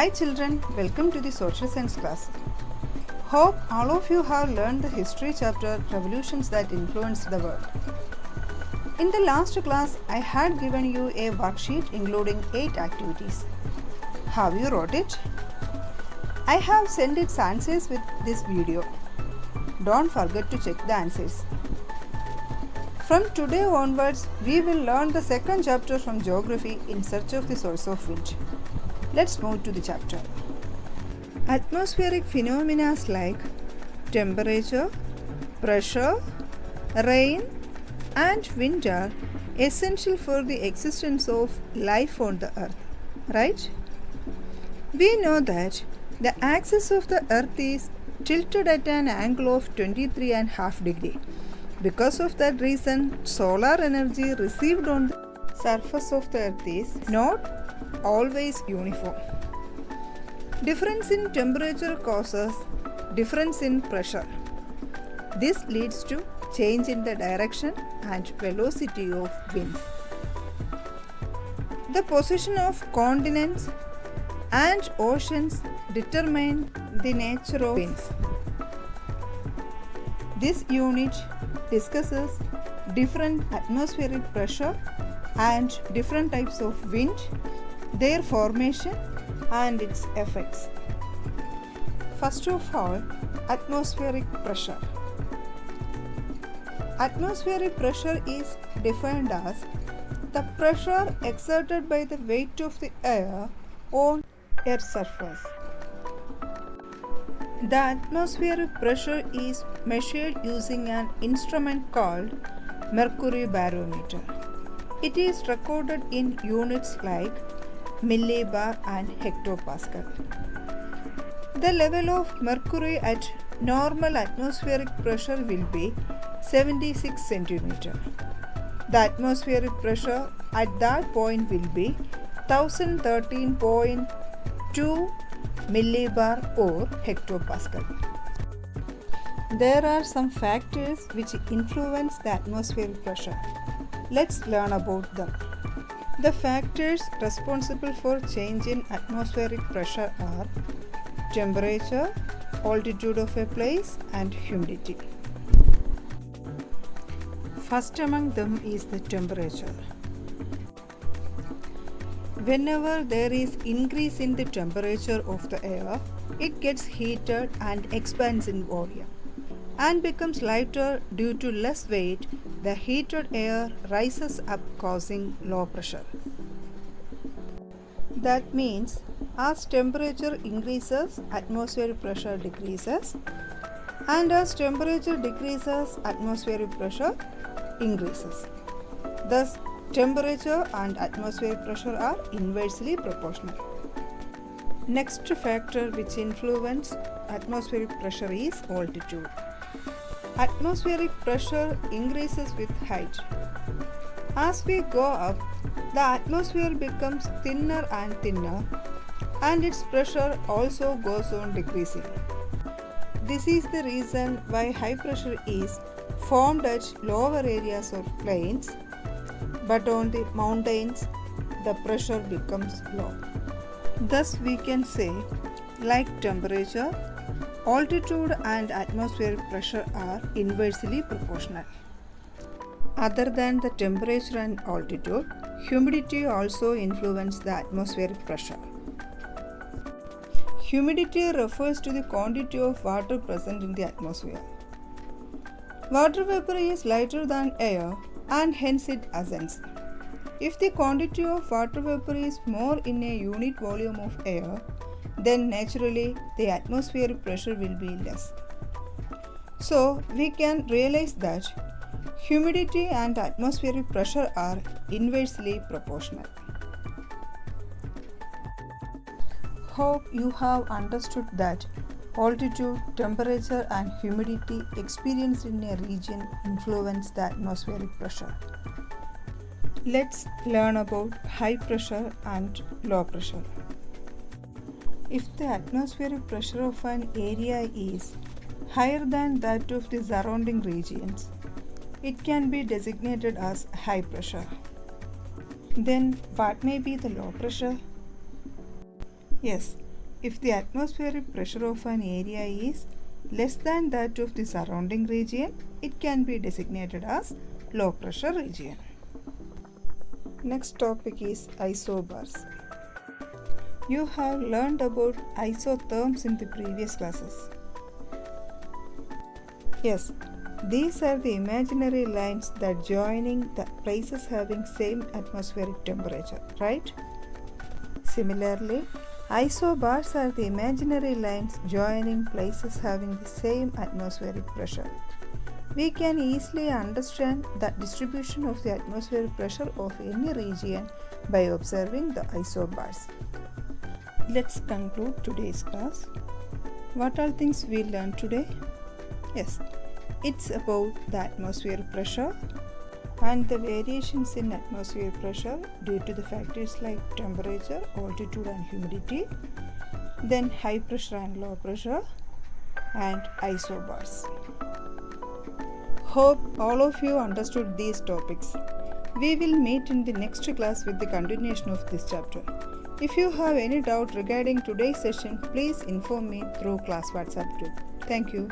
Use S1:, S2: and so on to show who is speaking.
S1: Hi children, welcome to the social science class. Hope all of you have learned the history chapter Revolutions that Influenced the World. In the last class, I had given you a worksheet including 8 activities. Have you wrote it? I have sent its answers with this video. Don't forget to check the answers. From today onwards, we will learn the second chapter from Geography in search of the source of wind. Let's move to the chapter. Atmospheric phenomena like temperature, pressure, rain, and wind are essential for the existence of life on the earth, right? We know that the axis of the earth is tilted at an angle of 23.5 degrees. Because of that reason, solar energy received on the surface of the earth is not always uniform. Difference in temperature causes difference in pressure. This leads to change in the direction and velocity of winds. The position of continents and oceans determine the nature of winds. This unit discusses different atmospheric pressure and different types of wind, their formation and its effects. First of all, atmospheric pressure. Atmospheric pressure is defined as the pressure exerted by the weight of the air on Earth's surface. The atmospheric pressure is measured using an instrument called mercury barometer. It is recorded in units like millibar and hectopascal. The level of mercury at normal atmospheric pressure will be 76 cm. The atmospheric pressure at that point will be 1013.2 millibar or hectopascal. There are some factors which influence the atmospheric pressure. Let's learn about them. The factors responsible for change in atmospheric pressure are temperature, altitude of a place, and humidity. First among them is the temperature. Whenever there is increase in the temperature of the air, it gets heated and expands in volume and becomes lighter due to less weight. The heated air rises up, causing low pressure. That means as temperature increases, atmospheric pressure decreases, and as temperature decreases, atmospheric pressure increases. Thus, temperature and atmospheric pressure are inversely proportional. Next factor which influences atmospheric pressure is altitude. Atmospheric pressure increases with height. As we go up, the atmosphere becomes thinner and thinner, and its pressure also goes on decreasing. This is the reason why high pressure is formed at lower areas of plains, but on the mountains the pressure becomes low. Thus we can say, like temperature, altitude and atmospheric pressure are inversely proportional. Other than the temperature and altitude, humidity also influences the atmospheric pressure. Humidity refers to the quantity of water present in the atmosphere. Water vapor is lighter than air and hence it ascends. If the quantity of water vapor is more in a unit volume of air, then naturally the atmospheric pressure will be less. So we can realize that humidity and atmospheric pressure are inversely proportional. Hope you have understood that altitude, temperature and humidity experienced in a region influence the atmospheric pressure. Let's learn about high pressure and low pressure. If the atmospheric pressure of an area is higher than that of the surrounding regions, it can be designated as high pressure. Then what may be the low pressure? Yes, If the atmospheric pressure of an area is less than that of the surrounding region, it can be designated as low pressure region. Next topic is isobars. You have learned about isotherms in the previous classes. Yes, these are the imaginary lines that joining the places having same atmospheric temperature, right? Similarly, isobars are the imaginary lines joining places having the same atmospheric pressure. We can easily understand the distribution of the atmospheric pressure of any region by observing the isobars. Let's conclude today's class. What are things we learned today? Yes, it's about the atmospheric pressure and the variations in atmospheric pressure due to the factors like temperature, altitude and humidity, then high pressure and low pressure, and isobars. Hope all of you understood these topics. We will meet in the next class with the continuation of this chapter. If you have any doubt regarding today's session, please inform me through class WhatsApp group. Thank you.